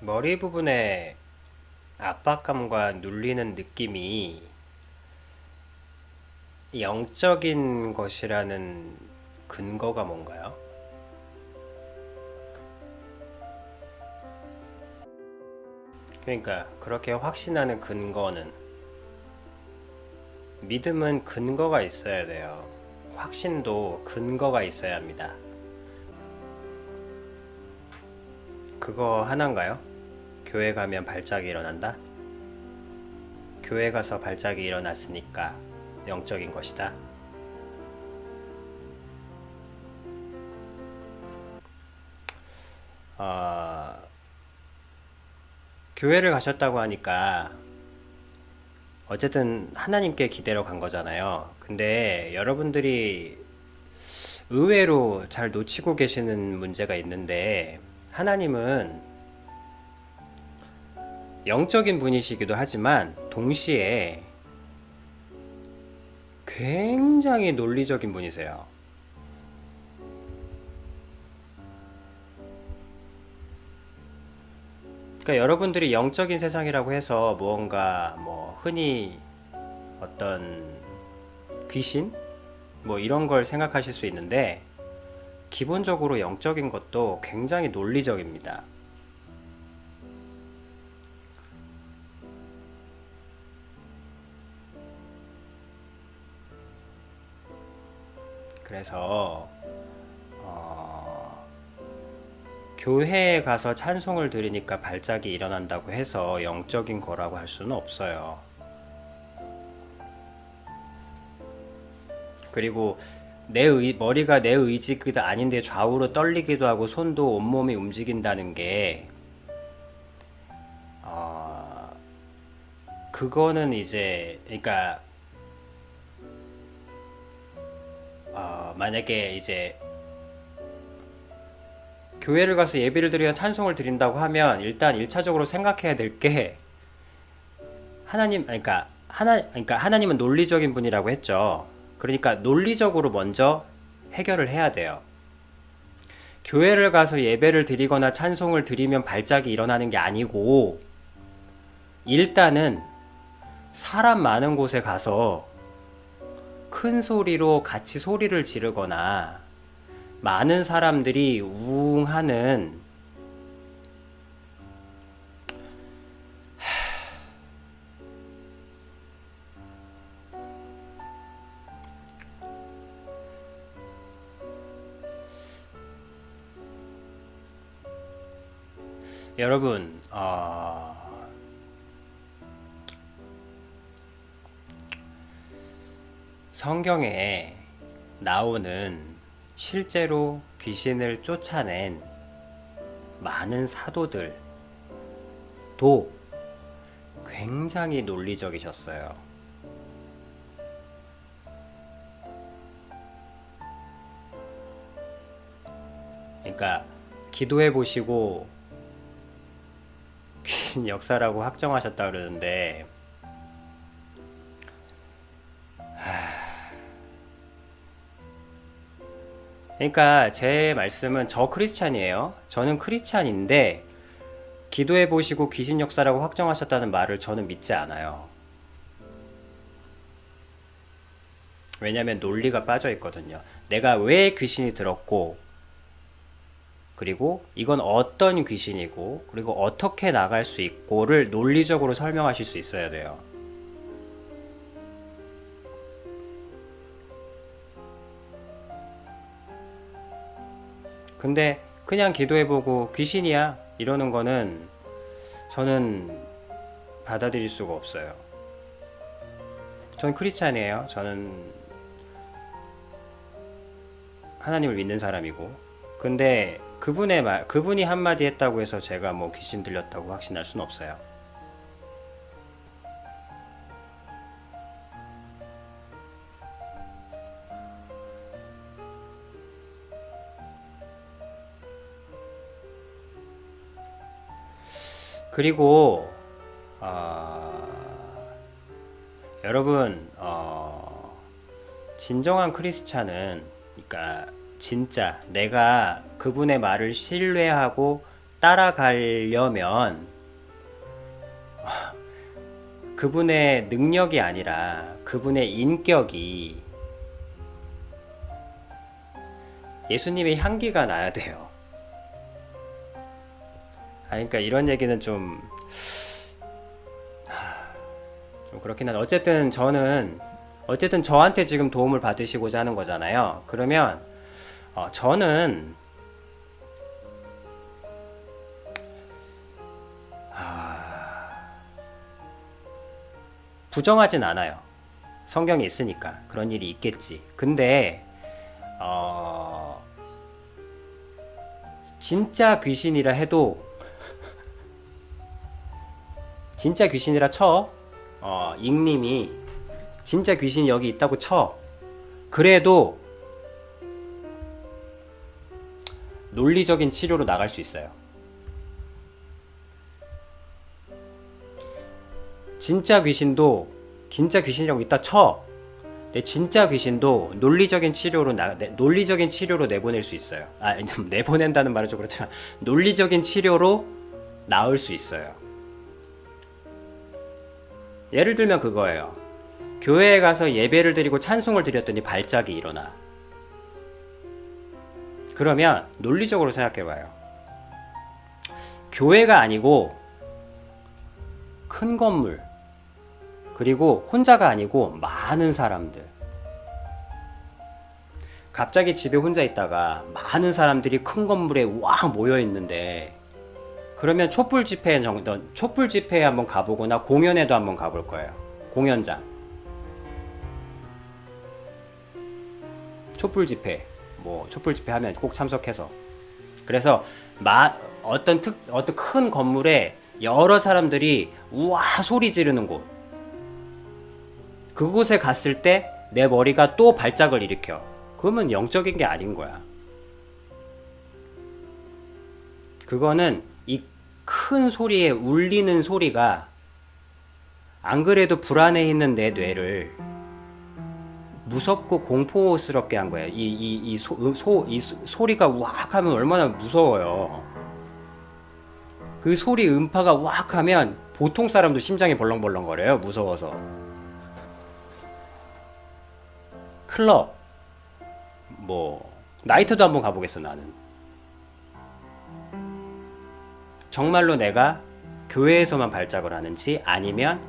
머리 부분에 압박감과 눌리는 느낌이 영적인 것이라는 근거가 뭔가요? 그러니까 그렇게 확신하는 근거는, 믿음은 근거가 있어야 돼요. 확신도 근거가 있어야 합니다. 그거 하나인가요? 교회 가면 발작이 일어난다? 교회 가서 발작이 일어났으니까 영적인 것이다. 어, 교회를 가셨다고 하니까 어쨌든 하나님께 기대러 간 거잖아요. 근데 여러분들이 의외로 잘 놓치고 계시는 문제가 있는데, 하나님은 영적인 분이시기도 하지만 동시에 굉장히 논리적인 분이세요. 그러니까 여러분들이 영적인 세상이라고 해서 무언가 흔히 어떤 귀신 이런 걸 생각하실 수 있는데, 기본적으로 영적인 것도 굉장히 논리적입니다. 그래서 교회에 가서 찬송을 드리니까 발작이 일어난다고 해서 영적인 거라고 할 수는 없어요. 그리고 머리가 내 의지가 아닌데 좌우로 떨리기도 하고 손도 온몸이 움직인다는 게, 그거는 이제, 그러니까 만약에 이제 교회를 가서 예배를 드리거나 찬송을 드린다고 하면 일단 1차적으로 생각해야 될 게, 그러니까 하나님은 논리적인 분이라고 했죠. 그러니까 논리적으로 먼저 해결을 해야 돼요. 교회를 가서 예배를 드리거나 찬송을 드리면 발작이 일어나는 게 아니고, 일단은 사람 많은 곳에 가서 큰 소리로 같이 소리를 지르거나 많은 사람들이 우웅하는, 여러분, 성경에 나오는 실제로 귀신을 쫓아낸 많은 사도들도 굉장히 논리적이셨어요. 그러니까 기도해 보시고 귀신 역사라고 확정하셨다 그러는데, 그러니까 제 말씀은, 저 크리스찬이에요. 저는 크리스찬인데 기도해 보시고 귀신 역사라고 확정하셨다는 말을 저는 믿지 않아요. 왜냐하면 논리가 빠져 있거든요. 내가 왜 귀신이 들었고, 그리고 이건 어떤 귀신이고, 그리고 어떻게 나갈 수 있고를 논리적으로 설명하실 수 있어야 돼요. 근데 그냥 기도해보고 귀신이야 이러는 거는 저는 받아들일 수가 없어요. 전 크리스찬이에요. 저는 하나님을 믿는 사람이고. 근데 그분이 한마디 했다고 해서 제가 귀신 들렸다고 확신할 수는 없어요. 그리고 여러분, 진정한 크리스찬은, 그러니까 진짜 내가 그분의 말을 신뢰하고 따라가려면 그분의 능력이 아니라 그분의 인격이 예수님의 향기가 나야 돼요. 그러니까 이런 얘기는 좀 그렇긴 한데 어쨌든 저한테 지금 도움을 받으시고자 하는 거잖아요. 그러면 저는 부정하진 않아요. 성경에 있으니까 그런 일이 있겠지. 근데 진짜 귀신이라 해도 진짜 귀신이라 쳐. 잉님이 진짜 귀신이 여기 있다고 쳐. 그래도 논리적인 치료로 나갈 수 있어요. 진짜 귀신이라고 있다 쳐. 근데 진짜 귀신도 논리적인 치료로 내보낼 수 있어요. 내보낸다는 말은 좀 그렇지만 논리적인 치료로 나을 수 있어요. 예를 들면 그거예요. 교회에 가서 예배를 드리고 찬송을 드렸더니 발작이 일어나. 그러면 논리적으로 생각해봐요. 교회가 아니고 큰 건물, 그리고 혼자가 아니고 많은 사람들. 갑자기 집에 혼자 있다가 많은 사람들이 큰 건물에 와 모여 있는데, 그러면 촛불 집회에 한번 가보거나 공연에도 한번 가볼 거예요. 공연장. 촛불 집회 하면 꼭 참석해서. 그래서 어떤 큰 건물에 여러 사람들이 우와 소리 지르는 곳. 그곳에 갔을 때 내 머리가 또 발작을 일으켜. 그러면 영적인 게 아닌 거야. 그거는 이 큰 소리에 울리는 소리가 안 그래도 불안해 있는 내 뇌를 무섭고 공포스럽게 한 거야. 이 소리가 우악 하면 얼마나 무서워요. 그 소리 음파가 우악 하면 보통 사람도 심장이 벌렁벌렁 거려요. 무서워서. 클럽, 나이트도 한번 가보겠어, 나는. 정말로 내가 교회에서만 발작을 하는지 아니면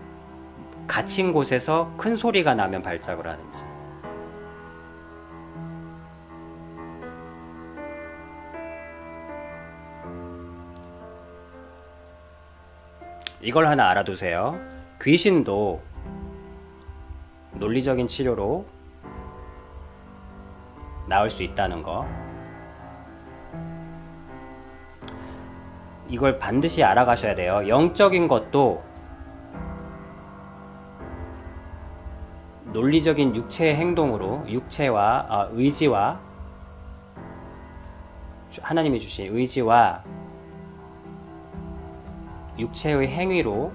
갇힌 곳에서 큰 소리가 나면 발작을 하는지. 이걸 하나 알아두세요. 귀신도 논리적인 치료로 나올 수 있다는 거. 이걸 반드시 알아가셔야 돼요. 영적인 것도 논리적인 육체의 행동으로, 의지와 하나님이 주신 의지와 육체의 행위로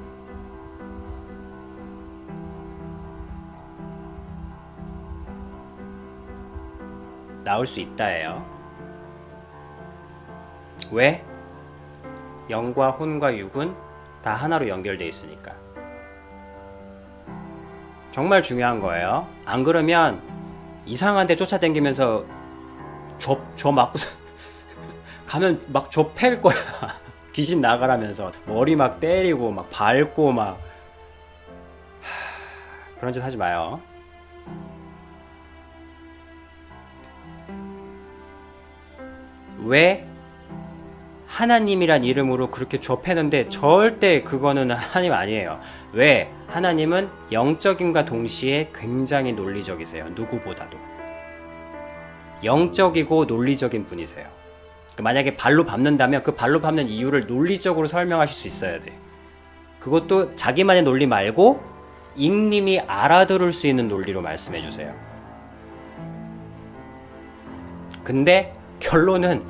나올 수 있다예요. 왜? 영과 혼과 육은 다 하나로 연결되어 있으니까. 정말 중요한 거예요. 안 그러면 이상한 데 쫓아다니면서 줘 맞고 가면 막 줘 팰 거야. 귀신 나가라면서 머리 막 때리고 막 밟고 막 그런 짓 하지 마요. 왜 하나님이란 이름으로 그렇게 줘 패는데 절대 그거는 하나님 아니에요. 왜? 하나님은 영적인과 동시에 굉장히 논리적이세요. 누구보다도. 영적이고 논리적인 분이세요. 만약에 발로 밟는다면 그 발로 밟는 이유를 논리적으로 설명하실 수 있어야 돼. 그것도 자기만의 논리 말고 잉님이 알아들을 수 있는 논리로 말씀해 주세요. 근데 결론은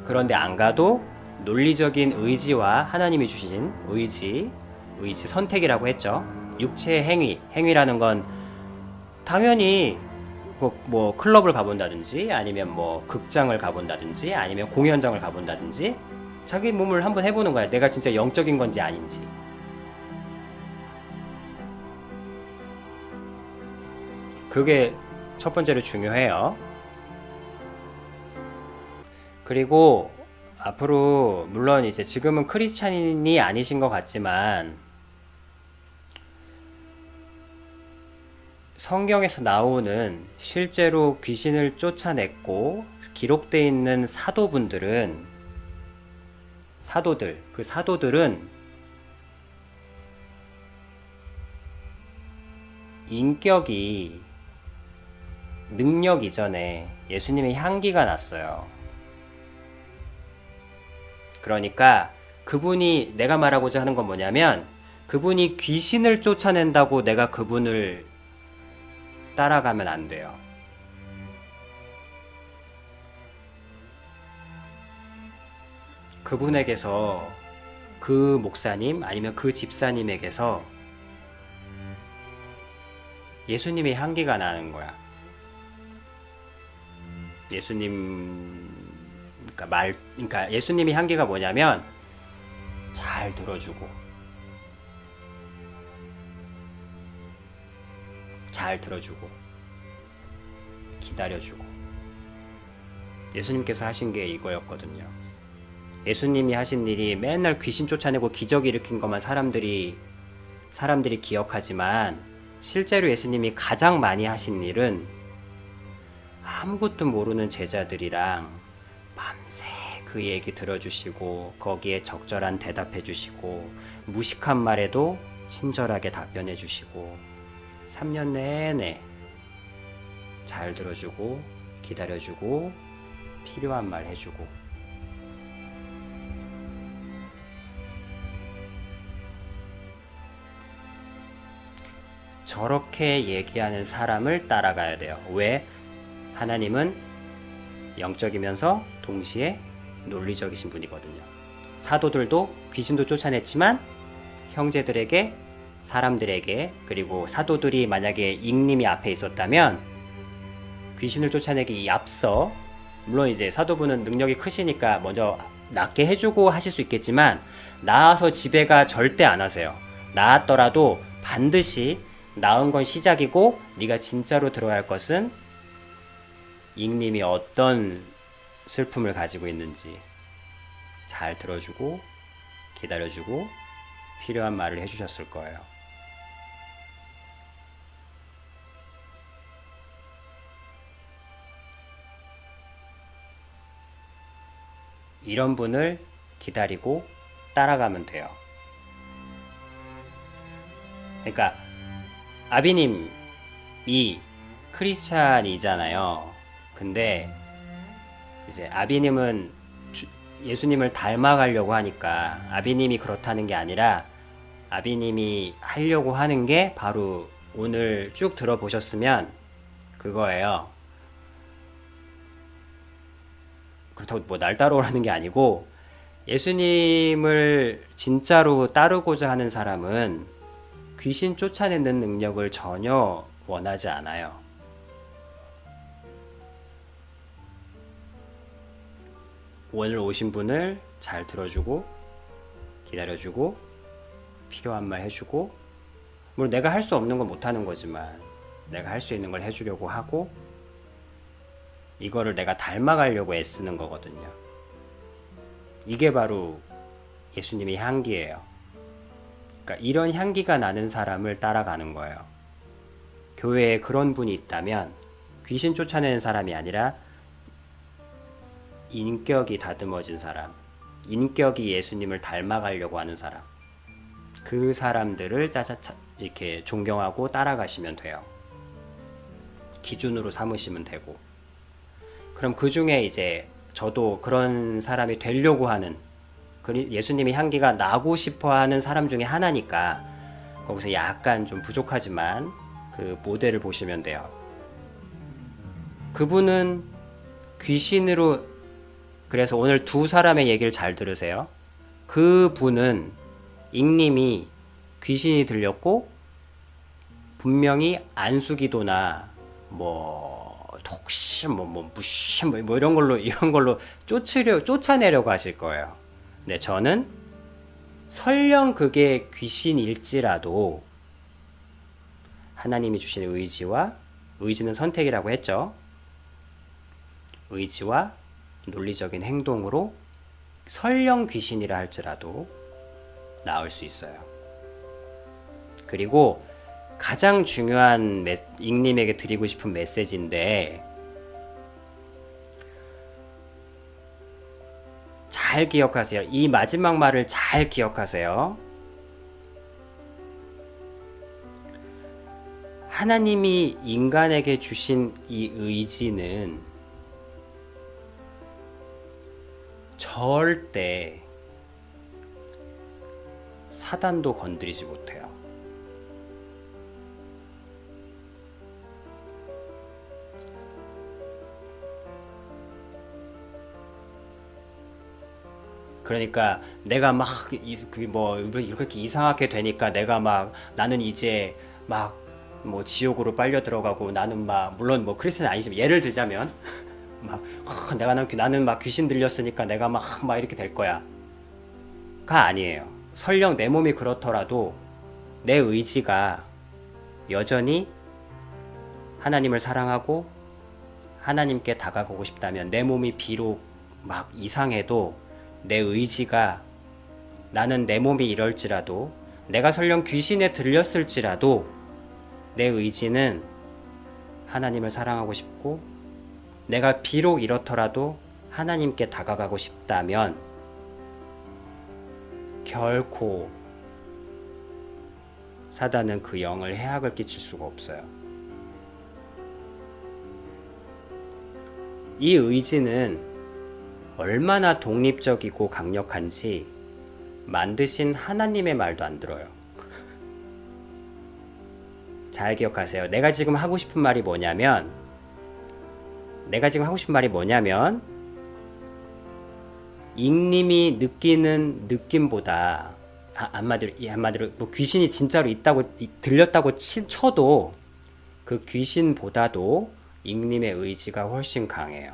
그런데 안 가도 논리적인 의지와 하나님이 주신 의지 선택이라고 했죠. 육체의 행위라는 건 당연히 클럽을 가본다든지 아니면 극장을 가본다든지 아니면 공연장을 가본다든지 자기 몸을 한번 해보는 거야. 내가 진짜 영적인 건지 아닌지. 그게 첫 번째로 중요해요. 그리고 앞으로 물론 이제 지금은 크리스찬이 아니신 것 같지만 성경에서 나오는 실제로 귀신을 쫓아냈고 기록되어 있는 그 사도들은 인격이 능력 이전에 예수님의 향기가 났어요. 그러니까 그분이, 내가 말하고자 하는 건 뭐냐면, 그분이 귀신을 쫓아낸다고 내가 그분을 따라가면 안 돼요. 그분에게서, 그 목사님 아니면 그 집사님에게서 예수님의 향기가 나는 거야. 그러니까 예수님의 향기가 뭐냐면, 잘 들어주고, 기다려주고. 예수님께서 하신 게 이거였거든요. 예수님이 하신 일이 맨날 귀신 쫓아내고 기적 일으킨 것만 사람들이 기억하지만, 실제로 예수님이 가장 많이 하신 일은 아무것도 모르는 제자들이랑 밤새 그 얘기 들어주시고, 거기에 적절한 대답해 주시고, 무식한 말에도 친절하게 답변해 주시고, 3년 내내 잘 들어주고 기다려주고 필요한 말 해주고. 저렇게 얘기하는 사람을 따라가야 돼요. 왜? 하나님은 영적이면서 동시에 논리적이신 분이거든요. 사도들도 귀신도 쫓아냈지만 형제들에게, 사람들에게, 그리고 사도들이 만약에 잉님이 앞에 있었다면 귀신을 쫓아내기 앞서, 물론 이제 사도분은 능력이 크시니까 먼저 낫게 해주고 하실 수 있겠지만, 나아서 지배가 절대 안 하세요. 나았더라도 반드시 나은 건 시작이고, 네가 진짜로 들어야 할 것은 잉님이 어떤 슬픔을 가지고 있는지 잘 들어주고 기다려주고 필요한 말을 해주셨을 거예요. 이런 분을 기다리고 따라가면 돼요. 그러니까 아비님이 크리스찬이잖아요. 근데 이제 아비님은 예수님을 닮아가려고 하니까, 아비님이 그렇다는 게 아니라 아비님이 하려고 하는 게 바로 오늘 쭉 들어보셨으면 그거예요. 그렇다고 뭐 날 따라오라는 게 아니고, 예수님을 진짜로 따르고자 하는 사람은 귀신 쫓아내는 능력을 전혀 원하지 않아요. 오늘 오신 분을 잘 들어주고 기다려주고 필요한 말 해주고, 물론 내가 할 수 없는 건 못하는 거지만 내가 할 수 있는 걸 해주려고 하고, 이거를 내가 닮아가려고 애쓰는 거거든요. 이게 바로 예수님의 향기예요. 그러니까 이런 향기가 나는 사람을 따라가는 거예요. 교회에 그런 분이 있다면, 귀신 쫓아내는 사람이 아니라 인격이 다듬어진 사람, 인격이 예수님을 닮아가려고 하는 사람, 그 사람들을 이렇게 존경하고 따라가시면 돼요. 기준으로 삼으시면 되고. 그럼 그 중에 이제 저도 그런 사람이 되려고 하는, 예수님의 향기가 나고 싶어 하는 사람 중에 하나니까, 거기서 약간 좀 부족하지만 그 모델을 보시면 돼요. 그분은 귀신으로, 그래서 오늘 두 사람의 얘기를 잘 들으세요. 그분은, 잉님이 귀신이 들렸고 분명히 안수기도나 독심, 무심, 이런 걸로 쫓아내려고 하실 거예요. 네, 저는 설령 그게 귀신일지라도 하나님이 주신 의지는 선택이라고 했죠. 의지와 논리적인 행동으로 설령 귀신이라 할지라도 나을 수 있어요. 그리고 가장 중요한 잉님에게 드리고 싶은 메시지인데, 잘 기억하세요. 이 마지막 말을 잘 기억하세요. 하나님이 인간에게 주신 이 의지는 절대 사단도 건드리지 못해요. 그러니까 내가 막 이렇게 이상하게 되니까 내가 막 나는 이제 막 뭐 지옥으로 빨려 들어가고, 나는 막 물론 뭐 크리스찬이 아니지만 예를 들자면 막 나는 막 귀신 들렸으니까 내가 막 이렇게 될 거야가 아니에요. 설령 내 몸이 그렇더라도 내 의지가 여전히 하나님을 사랑하고 하나님께 다가가고 싶다면, 내 몸이 비록 막 이상해도 내 의지가, 나는 내 몸이 이럴지라도, 내가 설령 귀신에 들렸을지라도 내 의지는 하나님을 사랑하고 싶고, 내가 비록 이렇더라도 하나님께 다가가고 싶다면 결코 사단은 그 영을 해악을 끼칠 수가 없어요. 이 의지는 얼마나 독립적이고 강력한지 만드신 하나님의 말도 안 들어요. 잘 기억하세요. 내가 지금 하고 싶은 말이 뭐냐면, 잉님이 느끼는 느낌보다, 한마디로 뭐 귀신이 진짜로 들렸다고 쳐도 그 귀신보다도 잉님의 의지가 훨씬 강해요.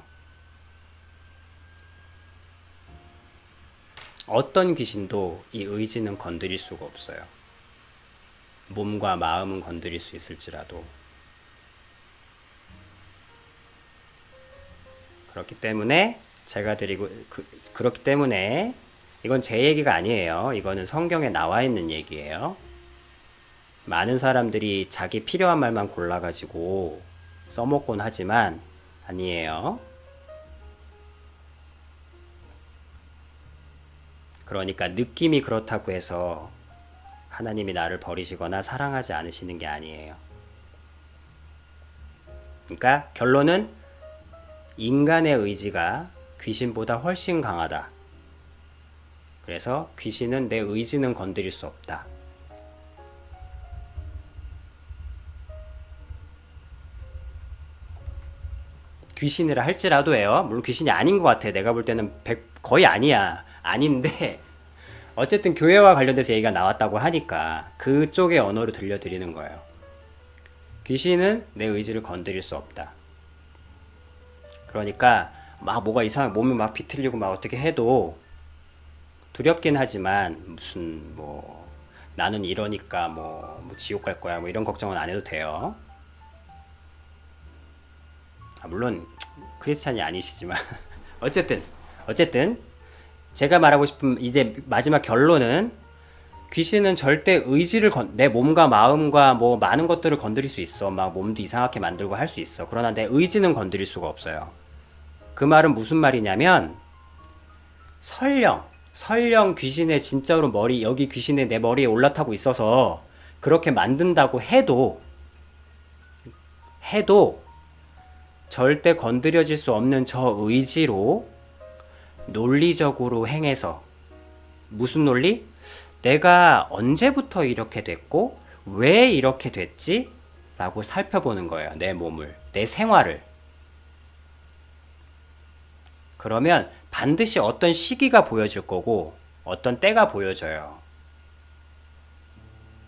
어떤 귀신도 이 의지는 건드릴 수가 없어요. 몸과 마음은 건드릴 수 있을지라도. 그렇기 때문에 그렇기 때문에 이건 제 얘기가 아니에요. 이거는 성경에 나와 있는 얘기예요. 많은 사람들이 자기 필요한 말만 골라가지고 써먹곤 하지만 아니에요. 그러니까 느낌이 그렇다고 해서 하나님이 나를 버리시거나 사랑하지 않으시는 게 아니에요. 그러니까 결론은 인간의 의지가 귀신보다 훨씬 강하다. 그래서 귀신은 내 의지는 건드릴 수 없다. 귀신이라 할지라도예요. 물론 귀신이 아닌 것 같아. 내가 볼 때는 거의 아니야. 아닌데 어쨌든 교회와 관련돼서 얘기가 나왔다고 하니까 그쪽의 언어로 들려드리는 거예요. 귀신은 내 의지를 건드릴 수 없다. 그러니까 막 뭐가 이상하게 몸이 막 비틀리고 막 어떻게 해도 두렵긴 하지만 무슨 뭐 나는 이러니까 뭐 지옥 갈 거야 뭐 이런 걱정은 안 해도 돼요. 물론 크리스찬이 아니시지만 어쨌든 제가 말하고 싶은 이제 마지막 결론은, 귀신은 절대 의지를 내 몸과 마음과 뭐 많은 것들을 건드릴 수 있어. 막 몸도 이상하게 만들고 할 수 있어. 그러나 내 의지는 건드릴 수가 없어요. 그 말은 무슨 말이냐면, 설령 귀신의 진짜로 여기 귀신의 내 머리에 올라타고 있어서 그렇게 만든다고 해도 절대 건드려질 수 없는 저 의지로 논리적으로 행해서, 무슨 논리? 내가 언제부터 이렇게 됐고 왜 이렇게 됐지? 라고 살펴보는 거예요. 내 몸을, 내 생활을. 그러면 반드시 어떤 시기가 보여질 거고 어떤 때가 보여져요.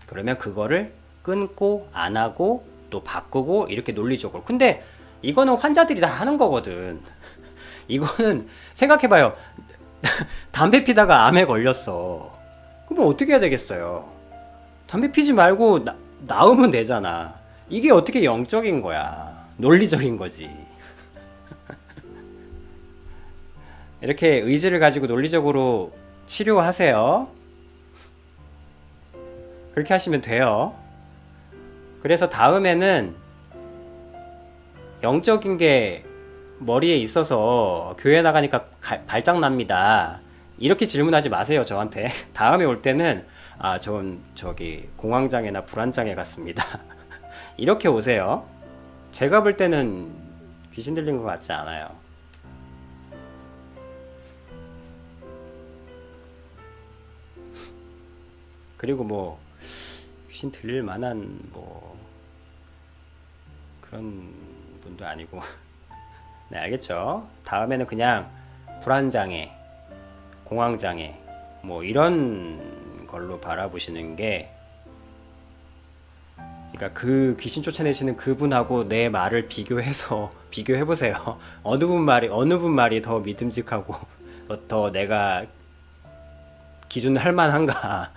그러면 그거를 끊고 안 하고 또 바꾸고 이렇게 논리적으로. 근데 이거는 환자들이 다 하는 거거든. 이거는 생각해봐요. 담배 피다가 암에 걸렸어. 그럼 어떻게 해야 되겠어요? 담배 피지 말고 나으면 되잖아. 이게 어떻게 영적인 거야? 논리적인 거지. 이렇게 의지를 가지고 논리적으로 치료하세요. 그렇게 하시면 돼요. 그래서 다음에는 영적인 게 머리에 있어서 교회 나가니까 발작납니다. 이렇게 질문하지 마세요, 저한테. 다음에 올 때는 전 저기 공황장애나 불안장애 같습니다. 이렇게 오세요. 제가 볼 때는 귀신 들린 것 같지 않아요. 그리고 뭐 귀신 들릴 만한 뭐 그런 분도 아니고. 네, 알겠죠? 다음에는 그냥 불안장애, 공황장애 뭐 이런 걸로 바라보시는 게, 그러니까 그 귀신 쫓아내시는 그분하고 내 말을 비교해서 비교해 보세요. 어느 분 말이 더 믿음직하고 더 내가 기준을 할 만한가.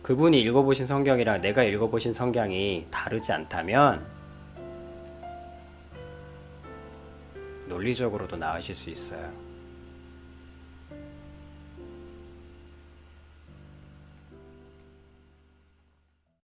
그분이 읽어보신 성경이랑 내가 읽어보신 성경이 다르지 않다면 논리적으로도 나으실 수 있어요.